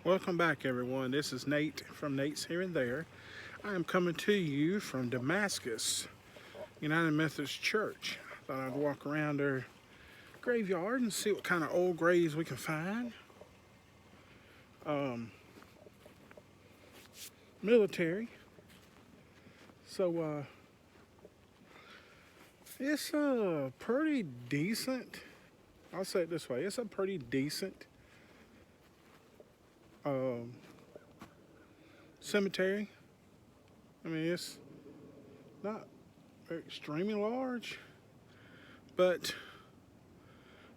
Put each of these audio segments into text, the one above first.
Welcome back, everyone. This is Nate from Nate's Here and There. I am coming to you from Damascus, United Methodist Church. Thought I'd walk around their graveyard and see what kind of old graves we can find. Military. So, it's a pretty decent, I'll say it this way, it's a pretty decent cemetery. I mean, it's not extremely large, but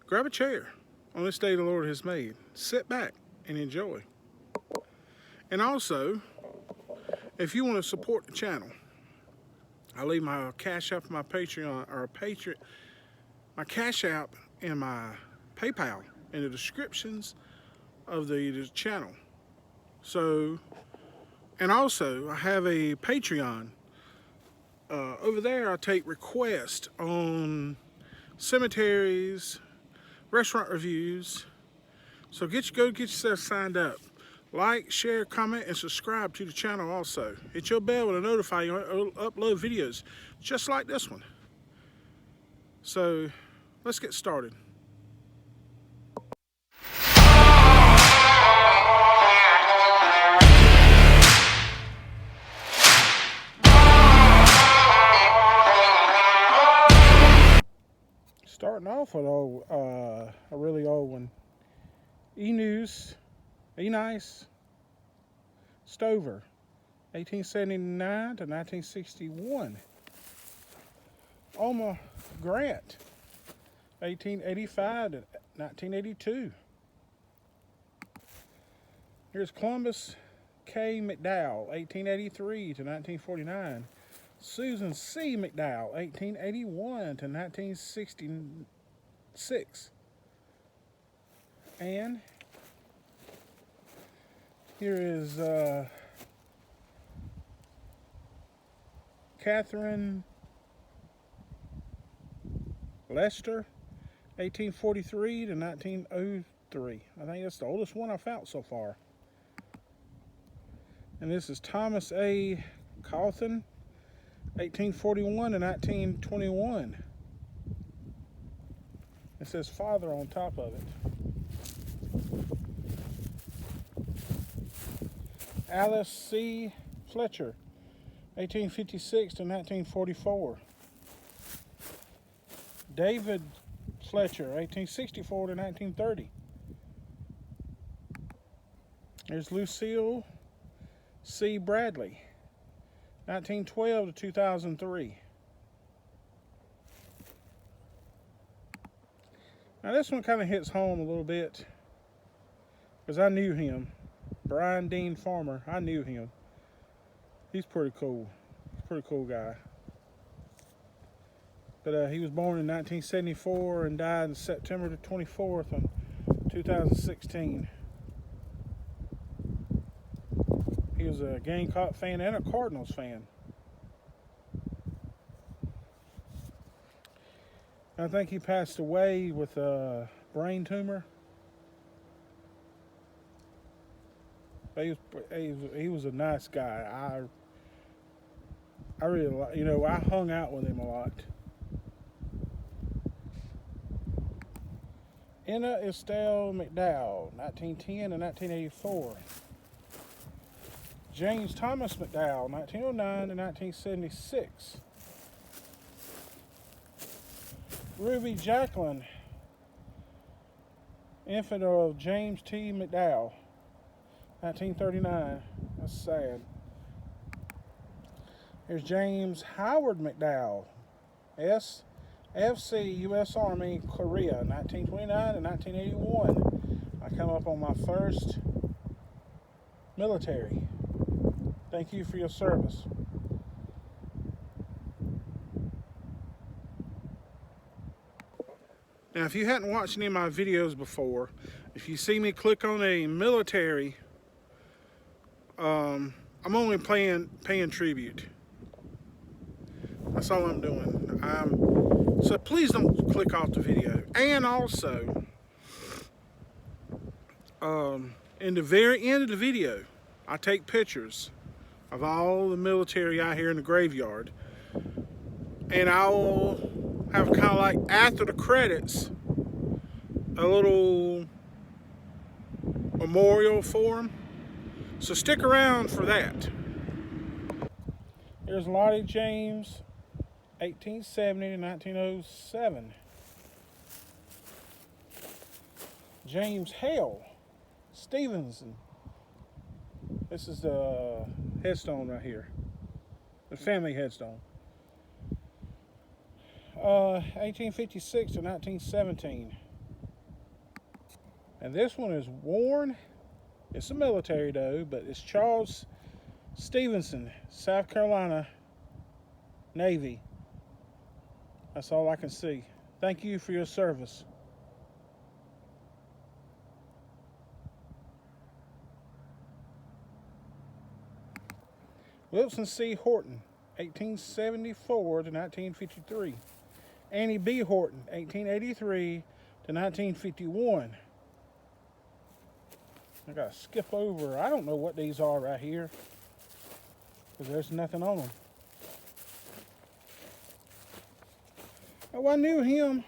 grab a chair on this day the Lord has made. Sit back and enjoy. And also, if you want to support the channel, I'll leave my Cash App and my Patreon, or my Cash App and my PayPal in the descriptions of the channel. So, and also I have a Patreon. Over there I take requests on cemeteries, restaurant reviews. So go get yourself signed up. Like, share, comment, and subscribe to the channel also. Hit your bell to notify you when I upload videos just like this one. So, let's get started. Starting off with a really old one. Nice Stover, 1879 to 1961. Oma Grant, 1885 to 1982. Here's Columbus K. McDowell, 1883 to 1949. Susan C. McDowell, 1881 to 1966. And here is Catherine Lester, 1843 to 1903. I think that's the oldest one I found so far. And this is Thomas A. Cawthon, 1841 to 1921. It says father on top of it. Alice C. Fletcher, 1856 to 1944. David Fletcher, 1864 to 1930. There's Lucille C. Bradley, 1912 to 2003. Now this one kind of hits home a little bit because I knew him. Brian Dean Farmer, I knew him. He's pretty cool. He's a pretty cool guy. But he was born in 1974 and died on September the 24th in 2016. He was a Gamecock fan and a Cardinals fan. I think he passed away with a brain tumor. He was a nice guy. I really, I hung out with him a lot. Enna Estelle McDowell, 1910 to 1984. James Thomas McDowell, 1909 to 1976. Ruby Jacqueline, infant of James T. McDowell, 1939. That's sad. Here's James Howard McDowell, FC U.S. Army, Korea, 1929 to 1981. I come up on my first military. Thank you for your service. Now, if you hadn't watched any of my videos before, if you see me click on a military, I'm only paying tribute. That's all I'm doing. So please don't click off the video. And also, In the very end of the video, I take pictures of all the military out here in the graveyard. And I'll have kind of like after the credits, a little memorial for them. So stick around for that. Here's Lottie James, 1870 to 1907. James Hale Stevenson. This is the headstone right here, the family headstone. 1856 to 1917. And this one is worn. It's a military though, but it's Charles Stevenson, South Carolina Navy. That's all I can see. Thank you for your service. Wilson C. Horton, 1874 to 1953. Annie B. Horton, 1883 to 1951. I gotta skip over. I don't know what these are right here, because there's nothing on them. Oh, I knew him.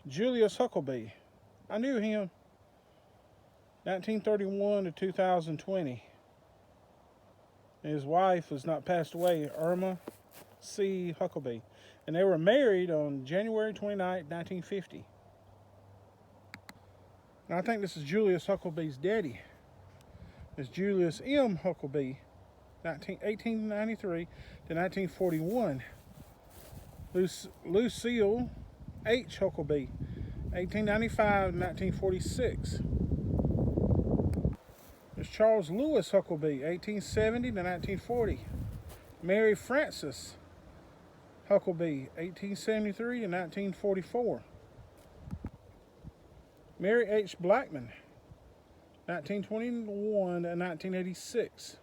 Julius Huckleby. I knew him. 1931 to 2020. His wife has not passed away, Irma C. Huckleby. And they were married on January 29, 1950. And I think this is Julius Huckleby's daddy. It's Julius M. Huckleby, 1893 to 1941. Lucille H. Huckleby, 1895 to 1946. There's Charles Lewis Huckleby, 1870 to 1940. Mary Frances Huckleby, 1873 to 1944. Mary H. Blackman, 1921 to 1986.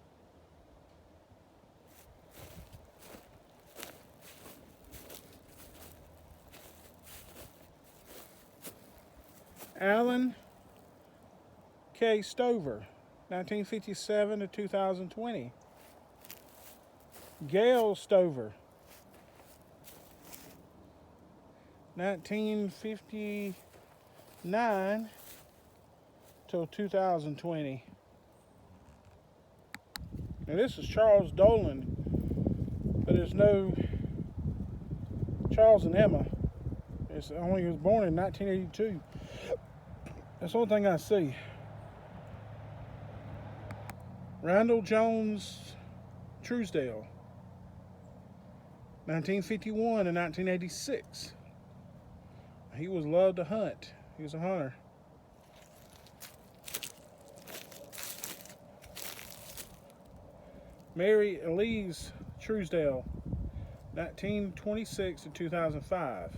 Alan K. Stover, 1957 to 2020. Gail Stover, 1959 till 2020. Now this is Charles Dolan, but there's no Charles and Emma. It's only he was born in 1982. That's the only thing I see. Randall Jones Truesdale, 1951 to 1986. He was loved to hunt. He was a hunter. Mary Elise Truesdale, 1926 to 2005.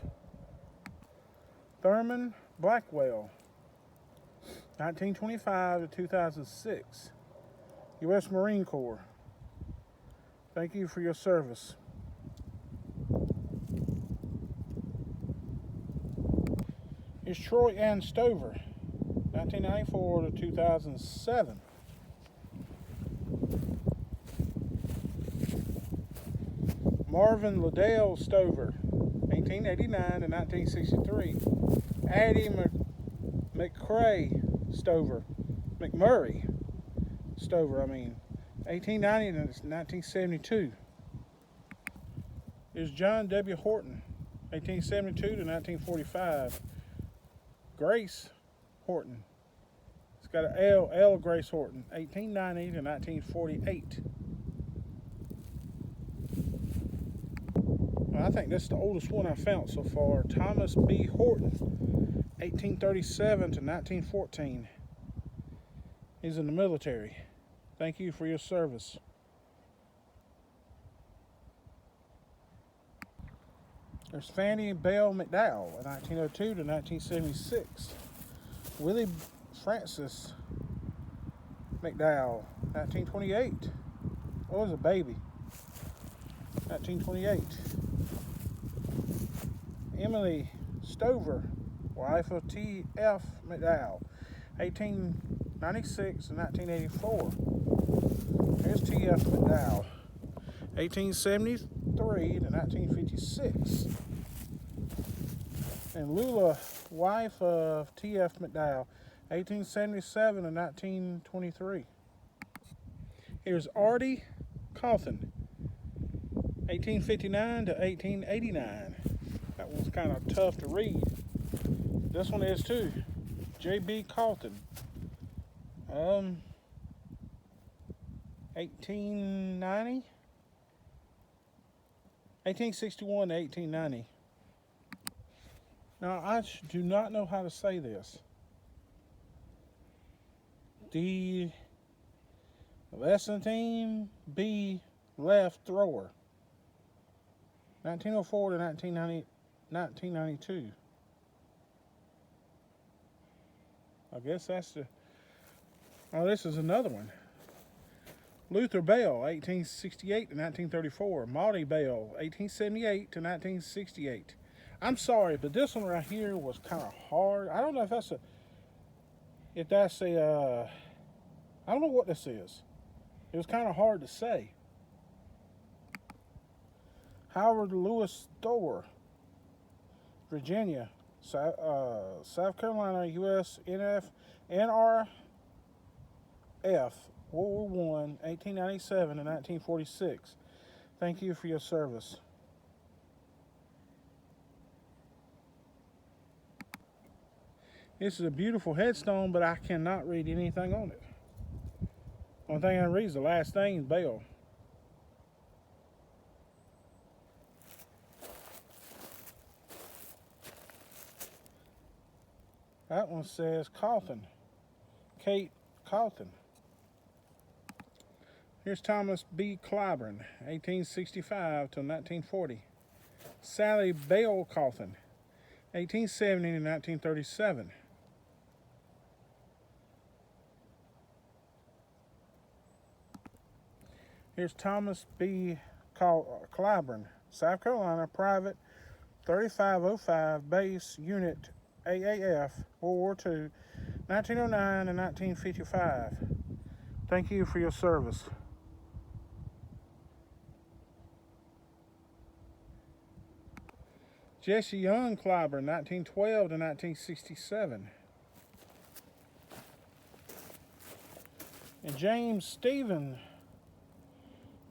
Thurman Blackwell, 1925 to 2006. U.S. Marine Corps. Thank you for your service. Here's Troy Ann Stover, 1994 to 2007. Marvin Liddell Stover, 1889 to 1963. Addie McMurray Stover, 1890 to 1972. Here's John W. Horton, 1872 to 1945. Grace Horton. It's got an L. Grace Horton, 1890 to 1948. Well, I think this is the oldest one I found so far. Thomas B. Horton, 1837 to 1914. He's in the military. Thank you for your service. There's Fannie Bell McDowell, 1902 to 1976. Willie Francis McDowell, 1928. Oh, it was a baby. 1928. Emily Stover, wife of T.F. McDowell, 18 96 to 1984. Here's T.F. McDowell, 1873 to 1956. And Lula, wife of T.F. McDowell, 1877 to 1923. Here's Artie Cawthon, 1859 to 1889. That one's kind of tough to read. This one is too. J.B. Cawthon, 1860, 1861 to 1890. Now, I do not know how to say this. The Lessantine B. Left Thrower, 1904 to 1992. I guess that's the... Oh, this is another one. Luther Bell, 1868 to 1934. Maudie Bell, 1878 to 1968. I'm sorry, but this one right here was kind of hard. I don't know if that's a... I don't know what this is. It was kind of hard to say. Howard Lewis Thor, Virginia, South Carolina, U.S. NRF, World War I, 1897 to 1946. Thank you for your service. This is a beautiful headstone, but I cannot read anything on it. Only thing I can read is the last name, Bell. That one says Cawthon, Kate Cawthon. Here's Thomas B. Clyburn, 1865 to 1940. Sally Bell Cawthon, 1870 to 1937. Here's Thomas B. Clyburn, South Carolina, Private, 3505, Base Unit AAF, World War II, 1909 and 1955. Thank you for your service. Jesse Young Clyburn, 1912 to 1967. And James Stephen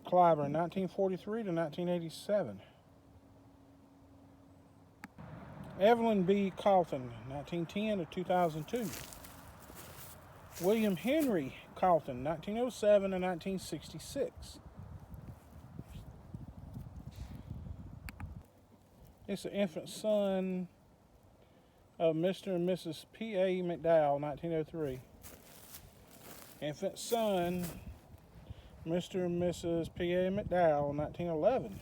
Clyburn, 1943 to 1987. Evelyn B. Cawthon, 1910 to 2002. William Henry Cawthon, 1907 to 1966. It's an infant son of Mr. and Mrs. P.A. McDowell, 1903. Infant son, Mr. and Mrs. P.A. McDowell, 1911.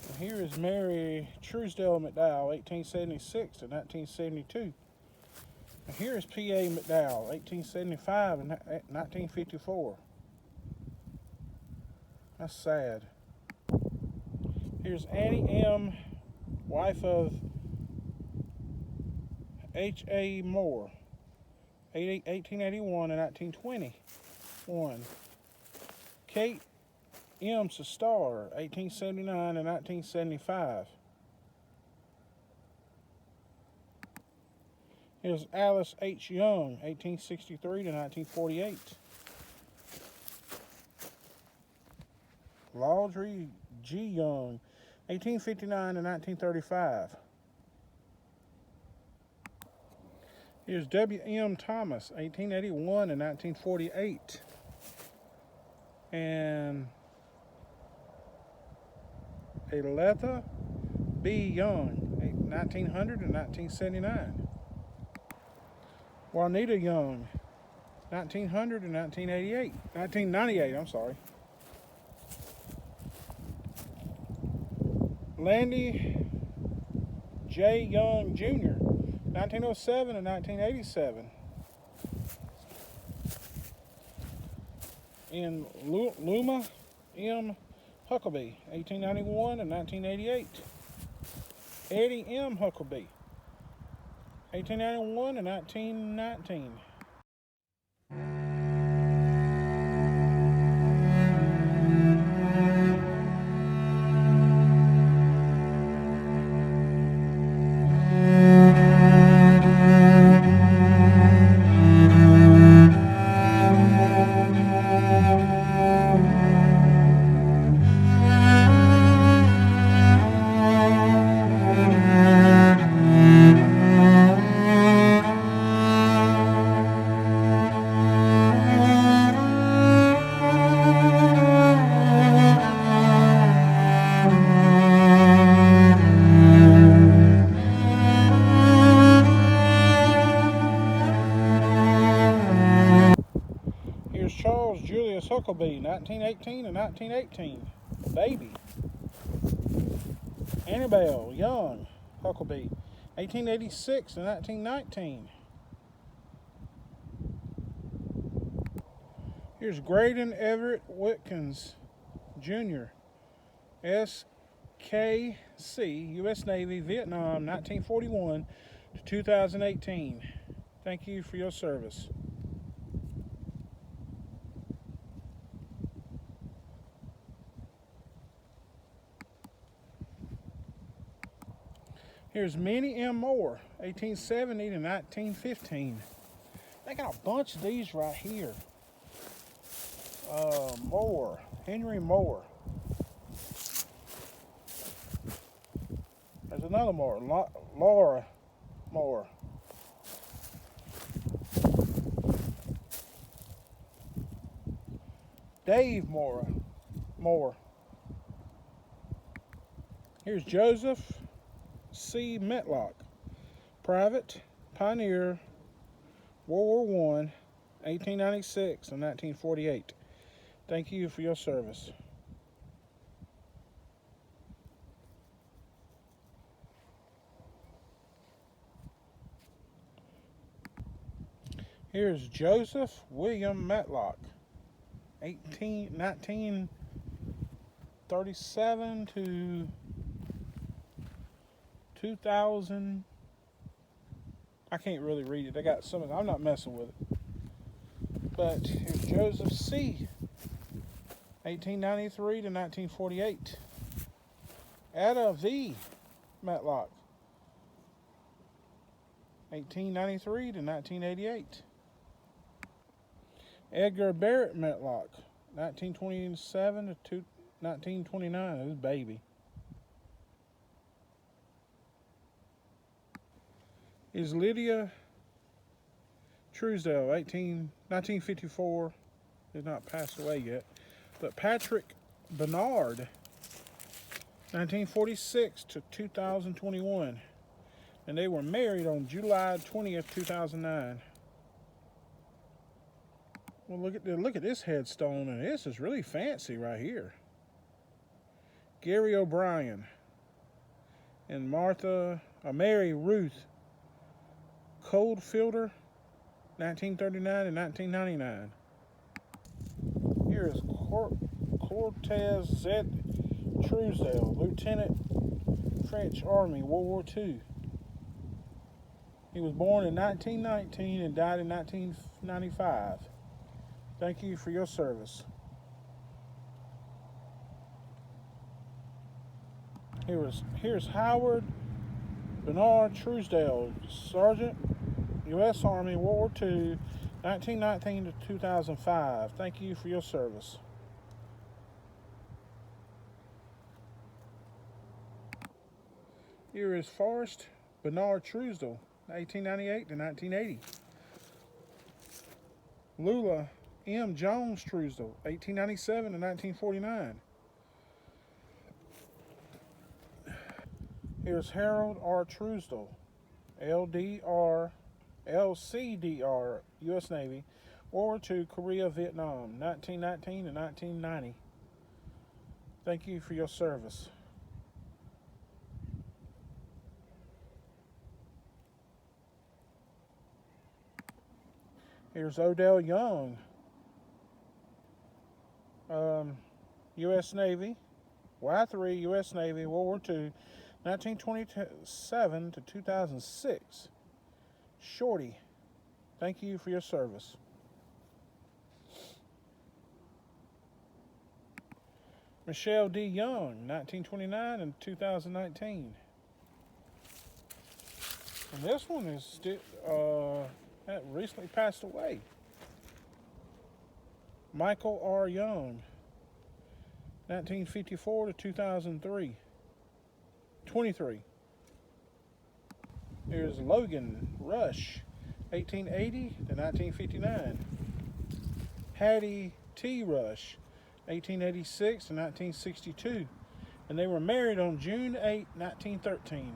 And here is Mary Truesdale McDowell, 1876 to 1972. And here is P.A. McDowell, 1875 and 1954. That's sad. Here's Annie M., wife of H.A. Moore, 1881 and 1921. Kate M. Sestar, 1879 and 1975. Here's Alice H. Young, 1863 to 1948. Laudry G. Young, 1859 to 1935. Here's W.M. Thomas, 1881 and 1948. And Aletha B. Young, 1900 and 1979. Juanita Young, 1900 and 1998, I'm sorry. Landy J. Young, Jr., 1907 and 1987. And Luma M. Huckabee, 1891 and 1988. Eddie M. Huckabee, 1891 to 1919. Here's Charles Julius Huckleby, 1918 to 1918. Baby. Annabelle Young Huckleby, 1886 to 1919. Here's Graydon Everett Whitkins, Jr., SKC, U.S. Navy, Vietnam, 1941 to 2018. Thank you for your service. Here's Minnie M. Moore, 1870 to 1915. They got a bunch of these right here. Moore, Henry Moore. There's another Moore, Laura Moore. Dave Moore. Here's Joseph C. Metlock, Private, Pioneer, World War I, 1896 and 1948. Thank you for your service. Here's Joseph William Matlock, 1937 to 2000. I can't really read it. I got some of it. I'm not messing with it. But here's Joseph C., 1893 to 1948. Ada V. Matlock, 1893 to 1988. Edgar Barrett Matlock, 1927 to 1929. His baby. Is Lydia Truesdale, 1954, did not pass away yet. But Patrick Bernard, 1946 to 2021. And they were married on July 20th, 2009. Well, look at this headstone, and this is really fancy right here. Gary O'Brien and Mary Ruth Coldfielder, 1939 and 1999. Here is Cortez Z. Truesdale, Lieutenant, French Army, World War II. He was born in 1919 and died in 1995. Thank you for your service. Here's Howard Bernard Truesdale, Sergeant, U.S. Army, World War II, 1919 to 2005. Thank you for your service. Here is Forrest Bernard Truesdale, 1898 to 1980. Lula M. Jones Truesdale, 1897 to 1949. Here's Harold R. Truesdale, LCDR, U.S. Navy, World War II, Korea, Vietnam, 1919 to 1990. Thank you for your service. Here's Odell Young, U.S. Navy, Y3, U.S. Navy, World War II, 1927 to 2006. Shorty, thank you for your service. Michelle D. Young, 1929 and 2019. And this one is still, recently passed away. Michael R. Young, 1954 to 2003. 23. Here's Logan Rush, 1880 to 1959. Hattie T. Rush, 1886 to 1962. And they were married on June 8, 1913.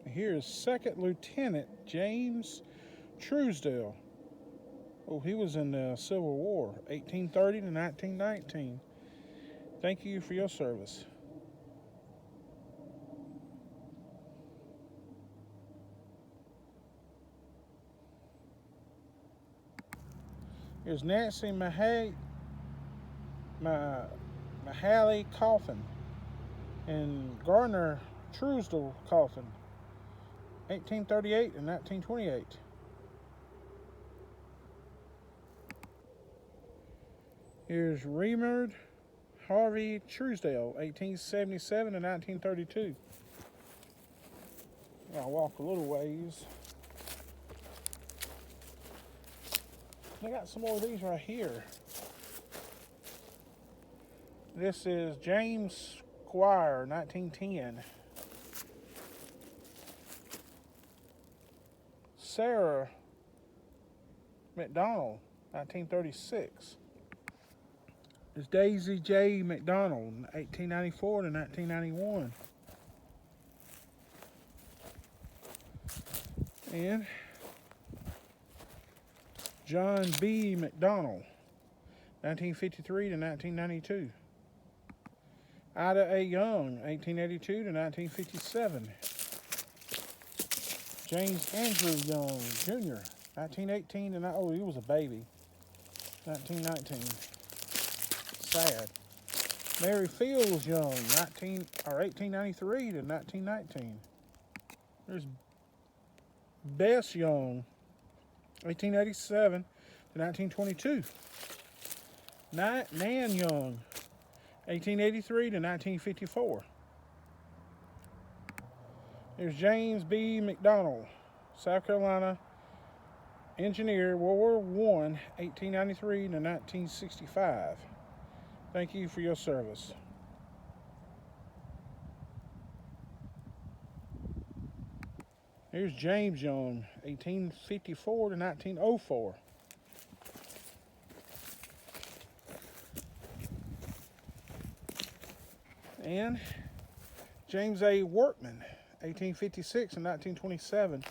Here's Second Lieutenant James Truesdale. Oh, he was in the Civil War, 1830 to 1919. Thank you for your service. Here's Nancy Mahaley Coffin and Gardner Truesdale Coffin, 1838 and 1928. Here's Remerd Harvey Truesdale, 1877 and 1932. I'll walk a little ways. I got some more of these right here. This is James Squire, 1910. Sarah McDonald, 1936. There's Daisy J. McDonald, 1894 to 1991. And John B. McDonald, 1953 to 1992. Ida A. Young, 1882 to 1957. James Andrew Young, Jr., 1918 to oh, he was a baby, 1919. Sad. Mary Fields Young, 1893 to 1919. There's Bess Young, 1887 to 1922. Nan Young, 1883 to 1954. There's James B. McDonald, South Carolina, engineer, World War I, 1893 to 1965. Thank you for your service. Here's James Young, 1854 to 1904. And James A. Workman, 1856 and 1927.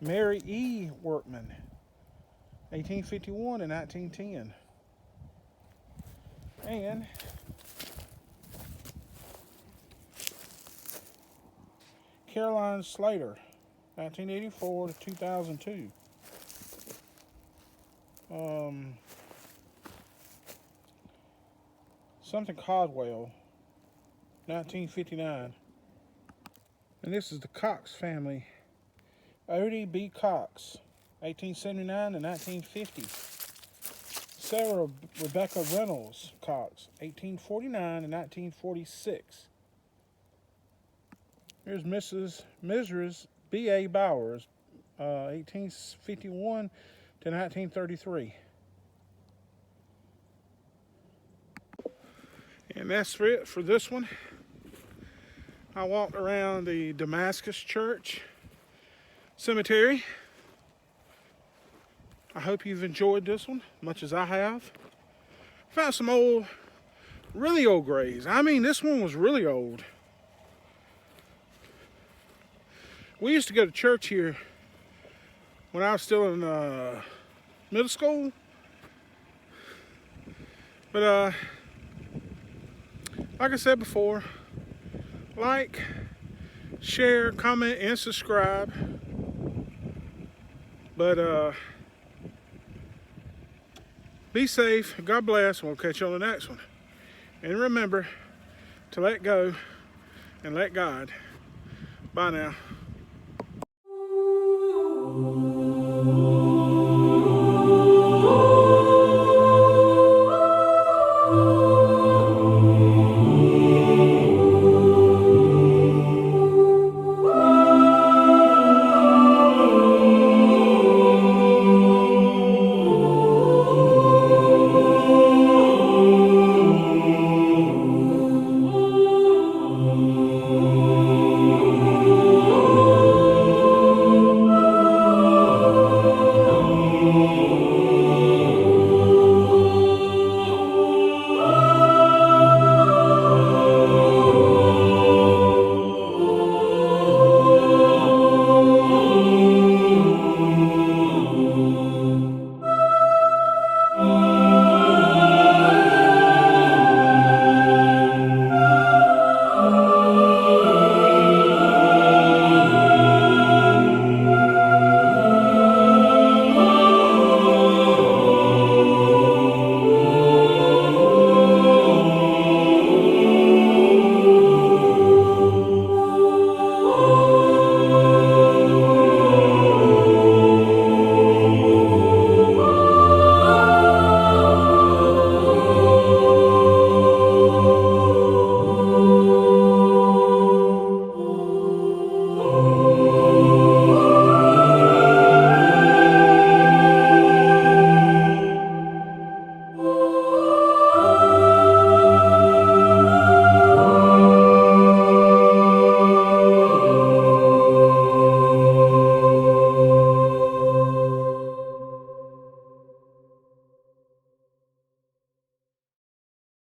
Mary E. Workman, 1851 and 1910. And Caroline Slater, 1984 to 2002. Something Caldwell, 1959. And this is the Cox family. Odie B. Cox, 1879 to 1950. Sarah Rebecca Reynolds Cox, 1849 to 1946. Here's Mrs. B.A. Bowers, 1851 to 1933. And that's it for this one. I walked around the Damascus Church Cemetery. I hope you've enjoyed this one, much as I have. Found some old, really old graves. I mean, this one was really old. We used to go to church here when I was still in middle school. But like I said before, like, share, comment, and subscribe. But be safe. God bless. We'll catch you on the next one. And remember to let go and let God. Bye now.